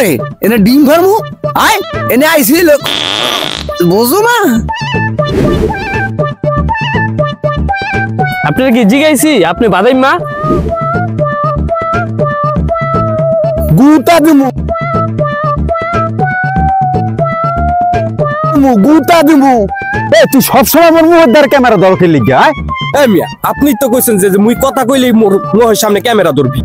রে এনে ডিম ফার্মু আয় এনে আইছিল বুঝো না আপনার কি জিগাইছি আপনি বাদাই মা গুতা দিমু গুতা দিমু এ তুই সবসময় আমার মুখের ক্যামেরা দরকার লিখা এ মিয়া আপনি তো কইছেন যে মুই কথা কইলেই মোর মুখের সামনে ক্যামেরা ধরবি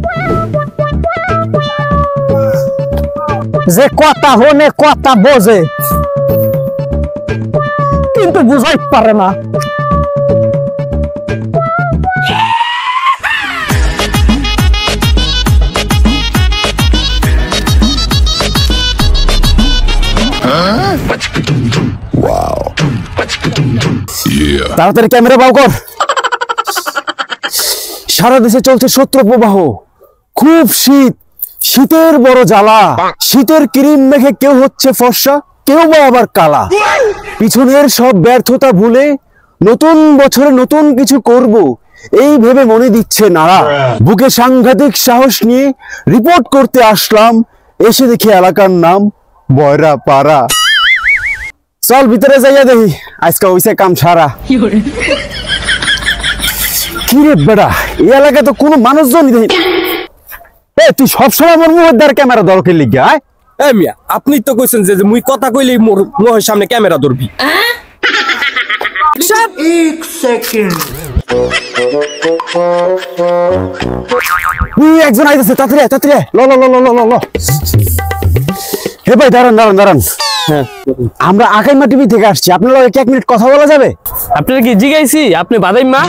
যে কথা হনে কথা বোঝে কিন্তু বুঝাই পারে না তাড়াতাড়ি ক্যামেরা বাউ কর সারা দেশে চলছে শত্রু প্রবাহ খুব শীত শীতের বড় জ্বালা শীতের ক্রিম মেখে কেউ হচ্ছে ফর্সা কেউ বা আবার কালা পিছনের সব ব্যর্থতা ভুলে নতুন বছরে নতুন কিছু করব এই ভেবে মনে দিচ্ছে নাড়া বুকে সাংঘাতিক সাহস নিয়ে রিপোর্ট করতে আসলাম এসে দেখি এলাকার নাম বয়রা পাড়া চল ভিতরে যাইয়া দেখি আজকে হইছে কাম সারা কি রে বেড়া এই এলাকায় তো কোনো মানুষজনই দেখি এ তুই সবসময় আমার মুখের ক্যামেরা দরকার লিখা এ মিয়া আপনি তো কইছেন যে মুই কথা কইলেই মোর মুখের সামনে ক্যামেরা ধরবি एक सेकंड একজন আইতেছে তাড়াতাড়ি তাড়াতাড়ি ল ল ল ল ল ল হে ভাই দাঁড়ান দাঁড়ান দাঁড়ান আমরা আকাইমা টিভি থেকে আসছি আপনার লগে এক মিনিট কথা বলা যাবে আপনার কি জিগাইছি আপনি বাদাই মা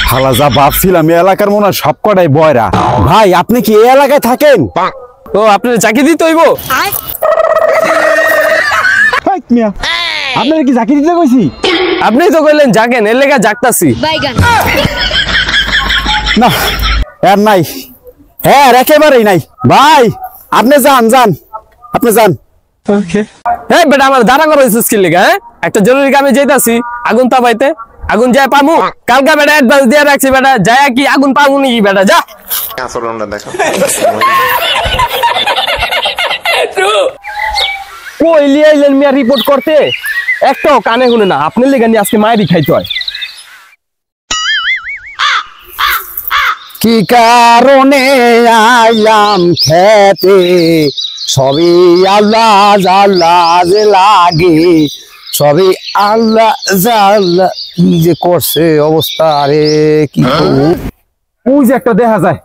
হালা যা ভাবছিলাম এই এলাকার মনে হয় সব কটাই বয়রা ভাই আপনি কি এই এলাকায় থাকেন ও আপনার চাকরি দিতে হইব আপনার কি চাকরি দিতে কইছি আপনি তো কইলেন জাগেন এর লেগা জাগতাছি না আর নাই হ্যাঁ একেবারেই নাই ভাই আপনি যান যান আপনি যান হ্যাঁ বেটা আমার দাঁড়া করা হয়েছে স্কিল লেগা হ্যাঁ একটা জরুরি কামে যাইতাছি আগুন তাপাইতে আগুন যায় পামু কালকা বেটা অ্যাডভান্স দিয়ে রাখছি বেটা যায় কি আগুন পামু নাকি বেটা যা দেখো কইলি আইলেন মিয়া রিপোর্ট করতে একটাও কানে শুনে না আপনার লেগে নিয়ে আজকে মায়েরই খাইতে হয় কি কারণে আইলাম খেতে সবই আল্লাহ আল্লাহ লাগে সবই আল্লাহ আল্লাহ কি যে করছে অবস্থা রে কি করবো ওই যে একটা দেখা যায়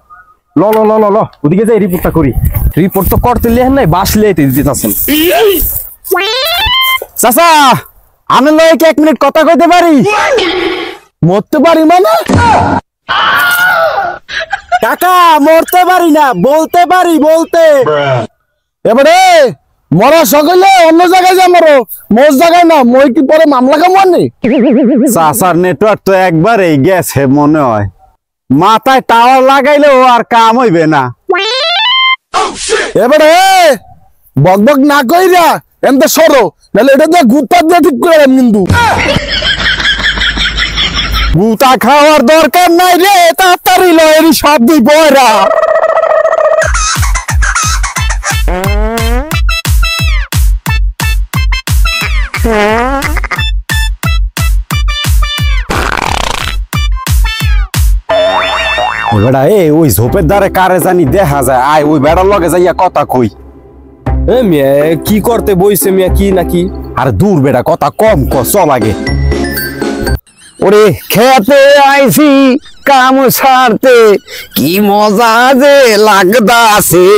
ল ল ল ল ল ওদিকে যাই রিপোর্টটা করি রিপোর্ট তো করতে লেহেন নাই বাস লেতে দিতেছেন চাচা আমি লয় কি এক মিনিট কথা কইতে পারি মরতে পারি মানে কাকা মরতে পারি না বলতে পারি বলতে এবারে মরা সকলে অন্য জায়গায় যা মরো মোর জায়গায় না মই কি পরে মামলা কামানি চাচার নেটওয়ার্ক তো একবারেই গেছে মনে হয় মাথায় টাওয়ার লাগাইলেও আর কাম হইবে না এবারে বক বক না কইরা এমতে সরো নাহলে এটা দিয়ে গুতা দিয়ে ঠিক করে কিন্তু গুতা খাওয়ার দরকার নাই রে তাড়াতাড়ি লয়ের সব দুই বয়রা বেড়া এ ওই ঝোপের দ্বারে কারে জানি দেখা যায় আয় ওই বেড়ার লগে যাইয়া কথা কই এ মিয়া কি করতে বইছে মিয়া কি নাকি আর দূর বেড়া কথা কম ক চল আগে ওরে খেতে আইছি কাম ছাড়তে কি মজা যে লাগদাছে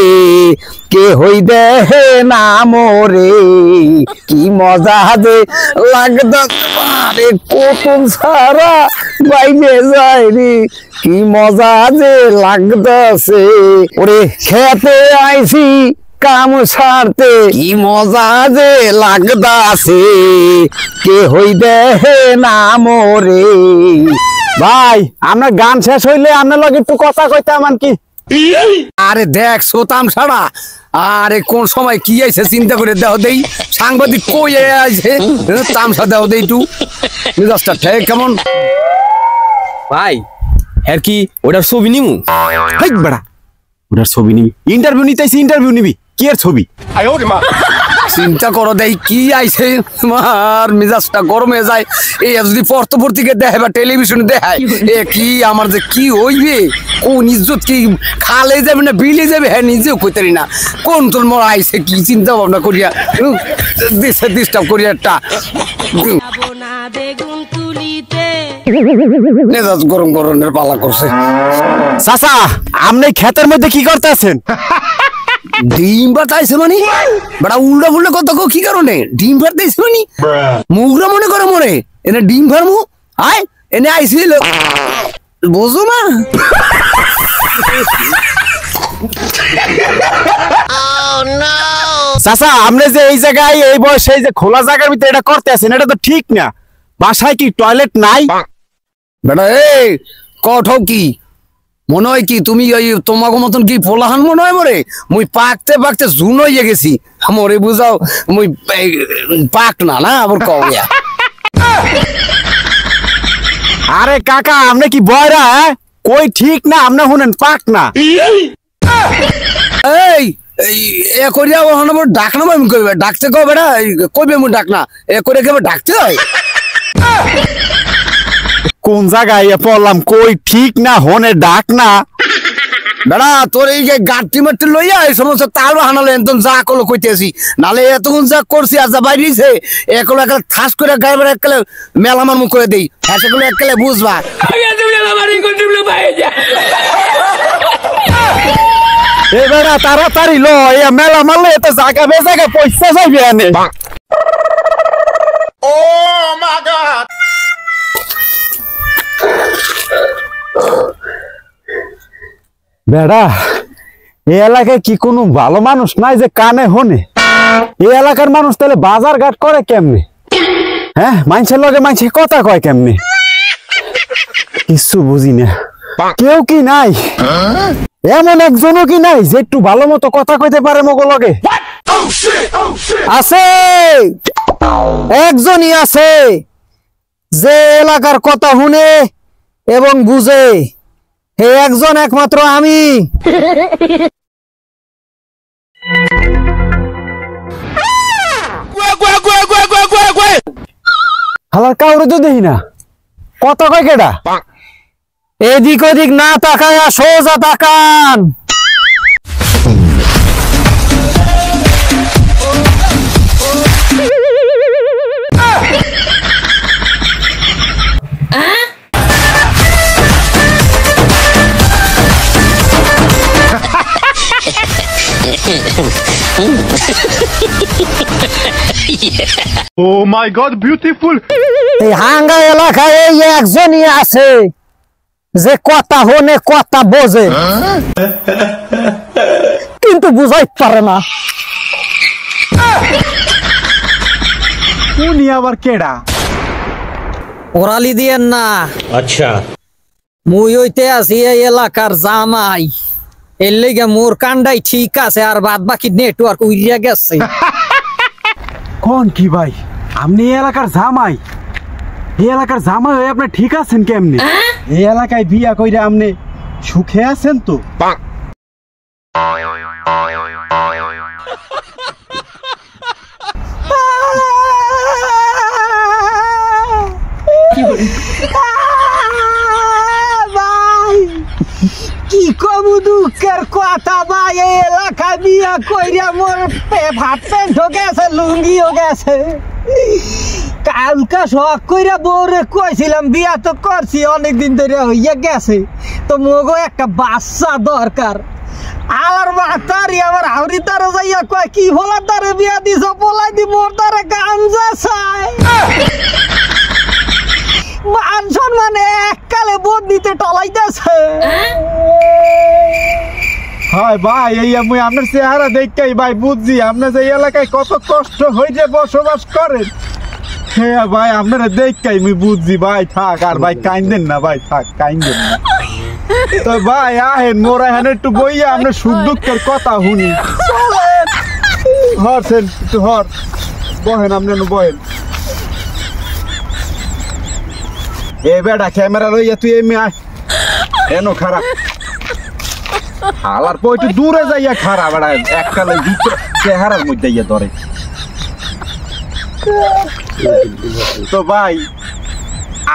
কে হই দেহে না মোরে কি মজা যে লাগদাছে কোতুম সারা বাইরে যায় রে কি মজা যে লাগদাছে ওরে খেতে আইছি কাম ছাড়তে কি মজা যে লাগদাছে কে হই দেহে না মোরে ভাই আমরা গান শেষ হইলে আপনার লগে একটু কথা কইতাম কি আরে দেখ সোতাম ছাড়া আরে কোন সময় কি আইছে চিন্তা করে দাও দেই সাংবাদিক কই আইছে তামসা দাও দেই একটু মেজাজটা ঠিক কেমন ভাই এর কি ওটার ছবি নিমু হেই বেড়া ওটার ছবি নিবি ইন্টারভিউ নিতেছি ইন্টারভিউ নিবি কি এর ছবি চিন্তা করো দেই কি আইছে আমার মেজাজটা গরম হয়ে যায় এই যদি পর্তপর্তিকে দেখে বা টেলিভিশনে দেখায় এ কি আমার যে কি হইবে কোন ইজ্জত কি খালে যাবে না বিলে যাবে হ্যাঁ নিজেও কইতারি না কোন তোর মরা আইছে কি চিন্তা ভাবনা করিয়া ডিস্টার্ব করিয়া একটা মেজাজ গরম গরমের পালা করছে চাচা আপনি ক্ষেতের মধ্যে কি করতেছেন ডিম বাতাইছে মানে বড় উল্টা ফুল্টা কত কি কারণে ডিম ফাটাইছে মানে মুগরা মনে করো মনে এনে ডিম ফার্মু আয় এনে আইছিল বুঝো না চাচা আপনি যে এই জায়গায় এই বয়সে এই যে খোলা জায়গার ভিতরে এটা করতে আছেন এটা তো ঠিক না বাসায় কি টয়লেট নাই বেটা এই কঠো কি মনে হয় কি তুমি ওই তোমাকে মতন কি পোলাহান মনে হয় মরে মুই পাকতে পাকতে জুন হইয়া গেছি মরে বুঝাও মুই পাক না না আবার কইয়া আরে কাকা আপনি কি বয়রা কই ঠিক না আপনি শুনেন পাক না এই এ করিয়া ওখানে ডাক না আমি কইবে ডাকতে কও বেটা কইবে মুই ডাক না এ করে কেবে ডাকতে হয় কোন জায়গায় পড়লাম কই ঠিক না হনে ডাক না বেড়া তোর এই যে গাঁটি মাটি লইয়া এই সমস্ত তাল হানালে একদম যা করলো কইতেছি নালে এতক্ষণ যা করছি আর যা বাইরেছে একলো একলে থাস করে গাইবার একলে মেলামার মুখ করে দেই সেগুলো একলে বুঝবা এ বেড়া তাড়াতাড়ি লো এ মেলা মারলে এত জায়গা বে জায়গা পয়সা যাইবে আনে ও মাই গড বেড়া এই এলাকায় কি কোনো ভালো মানুষ নাই যে কানে হনে এই এলাকার মানুষ তাহলে বাজার ঘাট করে কেমনে হ্যাঁ মানুষের লগে মানুষ কথা কয় কেমনে কিছু বুঝি না কেউ কি নাই এমন একজনও কি নাই যে একটু ভালো মতো কথা কইতে পারে মগো লগে আছে একজনই আছে যে এলাকার কথা শুনে এবং বুঝে হে একজন একমাত্র আমি হালার কাউরে তো দেখি না কথা কয় কেডা এদিক ওদিক না তাকায় সোজা তাকান Oh my God, beautiful! এই হাঙ্গা এলাকায় এই একজনই আছে যে কথা হনে কথা বোঝে কিন্তু বুঝাই পারে না উনি আবার কেডা? ওরালি দিয়েন না अच्छा মুই হইতে আছি এই এলাকার জামাই এর লেগে মোর কান্ডাই ঠিক আছে আর বাদ বাকি নেটওয়ার্ক উইরিয়া গেছে কোন কি ভাই আপনি এই এলাকার জামাই এই এলাকার জামাই হয়ে আপনি ঠিক আছেন কেমনে এই এলাকায় বিয়া কইরা আপনি সুখে আছেন তো কি কবু দুঃখের কথা ভাই এই এলাকায় বিয়া কইরা মোর ভাত প্যান্ট গেছে লুঙ্গিও গেছে কালকা শখ কইরা বউরে কইছিলাম বিয়া তো করছি অনেকদিন ধরে হইয়া গেছে তো মগো একটা বাচ্চা দরকার আর মাতারি আমার হাওড়ি তারে যাইয়া কয় কি ভোলার তারে বিয়া দিছ বলাই দি মোর তারে গাঞ্জা চাই মান সম্মানে এককালে বদনিতে টলাইতেছে হয় ভাই এই আমি আপনার চেহারা দেখতেই ভাই বুঝছি আপনার যে এলাকায় কত কষ্ট হইছে বসবাস করেন হ্যাঁ ভাই আপনারা দেখতেই আমি বুঝছি ভাই থাক আর ভাই কাইন্দেন না ভাই থাক কাইন্দেন না তো ভাই আহেন মোরা হেন একটু বইয়া আপনার সুখ দুঃখের কথা শুনি হরছেন একটু হর বহেন আপনি বহেন এ বেটা ক্যামেরা লইয়া তুই এমনি আয় এনো খারাপ হালার পর একটু দূরে যাইয়া খারাপ বেড়া এককালে চেহারার মধ্যে ইয়ে ধরে। তো ভাই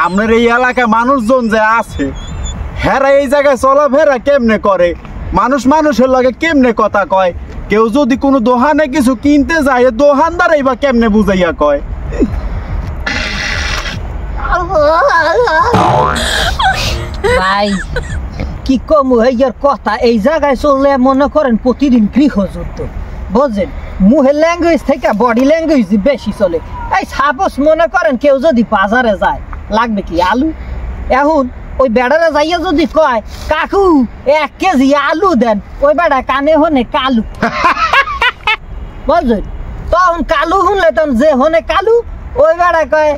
আপনার এই এলাকায় মানুষজন যে আছে হেরা এই জায়গায় চলাফেরা কেমনে করে, মানুষ মানুষের লগে কেমনে কথা কয়, কেউ যদি কোনো দোকানে কিছু কিনতে যায় দোকানদারই বা কেমনে বুঝাইয়া কয়? ভাই কি কম হইয়ার কথা, এই জায়গায় চললে মনে করেন প্রতিদিন গৃহযুদ্ধ, বুঝছেন? মুহের ল্যাঙ্গুয়েজ থেকে বডি ল্যাঙ্গুয়েজ বেশি চলে। এই সাপোজ মনে করেন কেউ যদি বাজারে যায়, লাগবে কি আলু, এখন ওই বেড়ারে যাইয়া যদি কয় কাকু 1 কেজি আলু দেন, ওই বেড়া কানে হনে কালু, বুঝছেন? তখন কালু শুনলে তখন যে হনে কালু, ওই বেড়া কয়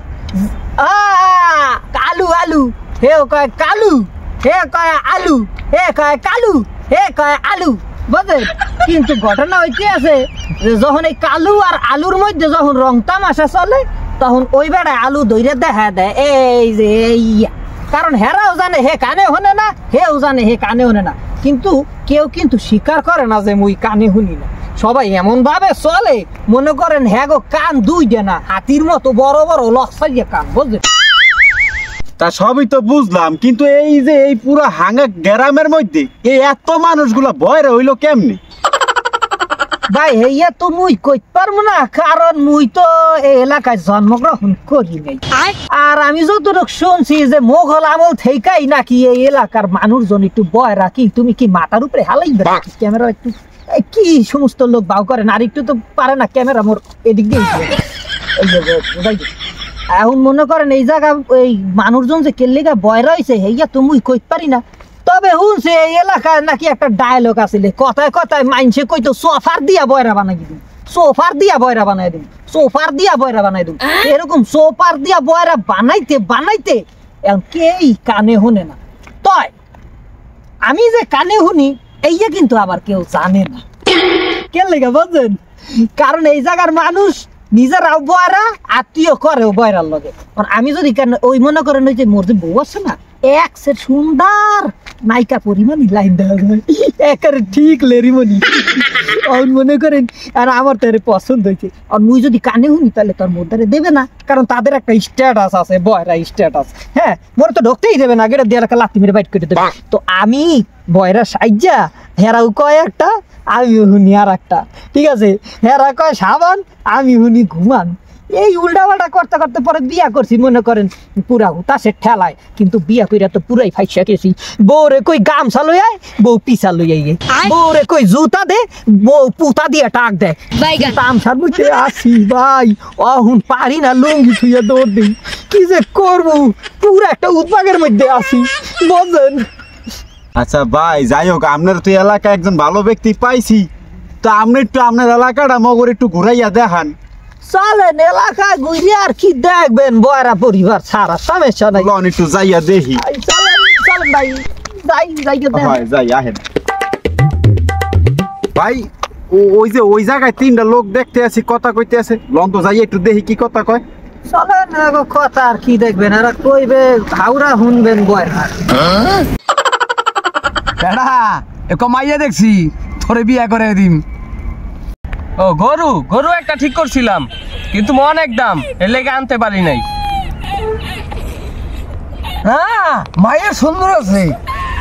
আলু আলু, হে কয় কালু, হে কয় আলু, হে কয় কালু, হে কয় আলু, বুঝলেন? কিন্তু ঘটনা হইতে আছে যে যখন এই কালু আর আলুর মধ্যে যখন রং তামাশা চলে, তখন ওই বেড়ায় আলু ধরে দেখা দেয় এই যে ইয়া, কারণ হেরাও জানে হে কানে হনে না, হেও জানে হে কানে হনে না, কিন্তু কেউ কিন্তু স্বীকার করে না যে মুই কানে শুনি না। সবাই এমন ভাবে চলে মনে করেন হ্যাঁ গো কান 2 না, হাতির মতো বড় বড় লক্সাইয়া কান, বুঝলেন? তা সবই তো বুঝলাম, কিন্তু এই যে এই পুরো হাঙ্গা গ্রামের মধ্যে এই এত মানুষগুলা ভয়রা হইলো কেমনে? ভাই হেয়া তো মুই কইতে পারবো না, কারণ মুই তো এই এলাকায় জন্মগ্রহণ করি নাই। আর আমি যতটুকু শুনছি যে মোগল আমল থেকেই নাকি এই এলাকার মানুষজন একটু ভয় রাখি। তুমি কি মাথার উপরে হালাইবে ক্যামেরা? একটু কি সমস্ত লোক বাউ করেন, আর একটু তো পারে না ক্যামেরা মোর এদিক দিয়ে। এখন মনে করেন এই জায়গা এই মানুষজন যে কেল্লিগা ভয় রয়েছে হেয়া তো মুই কইতে পারি না। তবে শুনছে এই এলাকায় নাকি একটা ডায়লগ আছে, কথায় কথায় মাইনছে কইতো সোফার দিয়া বয়রা বানাই দিন, সোফার দিয়া বয়রা বানাই দিন, সোফার দিয়া বয়রা বানাই দিন। এরকম সোফার দিয়া বয়রা বানাইতে বানাইতে এখন কেই কানে শুনে না। তয় আমি যে কানে শুনি এইয়া কিন্তু আবার কেউ জানে না। কে লেগে বুঝছেন? কারণ এই জায়গার মানুষ নিজেরাও বয়রা, আত্মীয় করেও বয়রার লগে। আমি যদি ওই মনে করেন ওই যে মোর যে বউ আছে না, একসের সুন্দর নায়িকা পরিমাণ লাইন দেওয়া যায়, একেবারে ঠিক লেরিমনি। মনে করেন আর আমার তো পছন্দ হয়েছে, আর মুই যদি কানে শুনি তাহলে তোর মধ্যে দেবে না, কারণ তাদের একটা স্ট্যাটাস আছে, বয়রা স্ট্যাটাস। হ্যাঁ, মোর তো ঢুকতেই দেবে না, গেটা দিয়ে একটা লাথি মেরে বাইট করে দেবে। তো আমি বয়রা সাইজা, হেরাও কয় একটা, আমিও শুনি আর একটা, ঠিক আছে? হেরা কয় সাবান, আমি শুনি ঘুমান। এই উল্টাপাল্টা করতে করতে পরে বিয়া করছি মনে করেন পুরা হুতাশের ঠেলায়, কিন্তু বিয়া কইরা তো পুরাই ফাইসা গেছি। বউরে কই গামছা লই আয়, বউ পিছা লই আইয়ে, বউরে কই জুতা দে, বউ পুতা দিয়ে টাক দেয়। তামসার মধ্যে আসি ভাই, অহুন পারি না, লুঙ্গি ছুঁয়ে দৌড় দিই, কি যে করবো, পুরা একটা উদ্বাগের মধ্যে আসি, বুঝলেন? আচ্ছা ভাই, যাই হোক, আপনার তো এলাকায় একজন ভালো ব্যক্তি পাইছি, তো আপনি একটু আপনার এলাকাটা মগর একটু ঘুরাইয়া দেখান। চলেন এলাকায় ঘুরে আর কি দেখবেন, বয়রা পরিবার ছাড়া সমস্যা নাই। একটু যাইয়া দেখি। চলেন চলেন ভাই, যাই আহেন ভাই। ওই যে ওই জায়গায় 3টা লোক দেখতে আছি, কথা কইতে আছে, লন তো যাই একটু দেখি কি কথা কয়। চলেন কথা আর কি দেখবেন, এরা কইবে হাওড়া শুনবেন বয়রা। মাইয়া দেখছি তোরে বিয়া করে দিম। ও গরু গরু একটা ঠিক করছিলাম, কিন্তু অনেক দাম, এর লেগে আনতে পারি নাই। হ্যাঁ, মাইয়া সুন্দর আছে,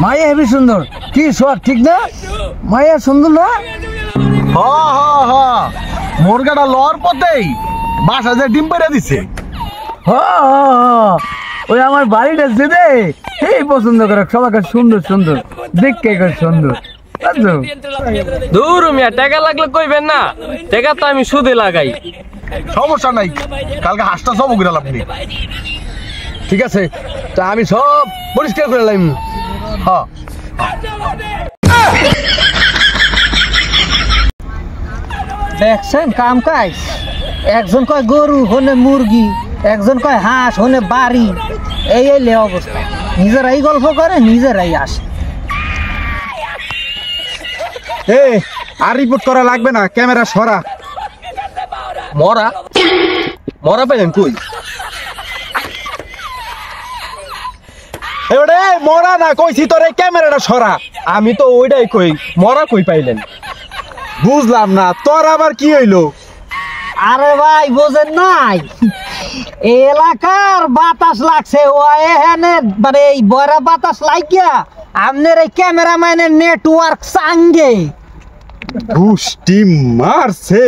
মাইয়া হেবি সুন্দর। কি সব ঠিক না? মাইয়া সুন্দর না? মুরগাটা লওয়ার পথেই বাসা যে ডিম পেড়ে দিছে। ওই আমার বাড়িটা দেবে, এই পছন্দ করে সবাইকে, সুন্দর সুন্দর দেখতে সুন্দর। দূর মিয়া, টাকা লাগলে কইবেন না, টাকা তো আমি সুদে লাগাই। সমস্যা নাই, কালকে হাঁসটা সব উগড়াল আপনি। ঠিক আছে, তা আমি সব পরিষ্কার করে লাইম। হ্যাঁ, দেখছেন কাম কাজ, একজন কয় গরু হনে মুরগি, একজন কয় হাঁস হনে বাড়ি, এই এলে অবস্থা। নিজেরাই গল্প করে, নিজেরাই আসে। আর রিপোর্ট করা লাগবে না, ক্যামেরা সরা। মরা মরা পেলেন কই? মরা না কইছি তোর, এই ক্যামেরাটা সরা। আমি তো ওইটাই কই মরা কই পাইলেন? বুঝলাম না, তোর আবার কি হইলো? আরে ভাই বোঝেন নাই, এই এলাকার বাতাস লাগছে ও এখানে, মানে এই বড় বাতাস লাগিয়া আপনার এই ক্যামেরাম্যানের নেটওয়ার্ক সাঙ্গে ঘুষটি মারছে।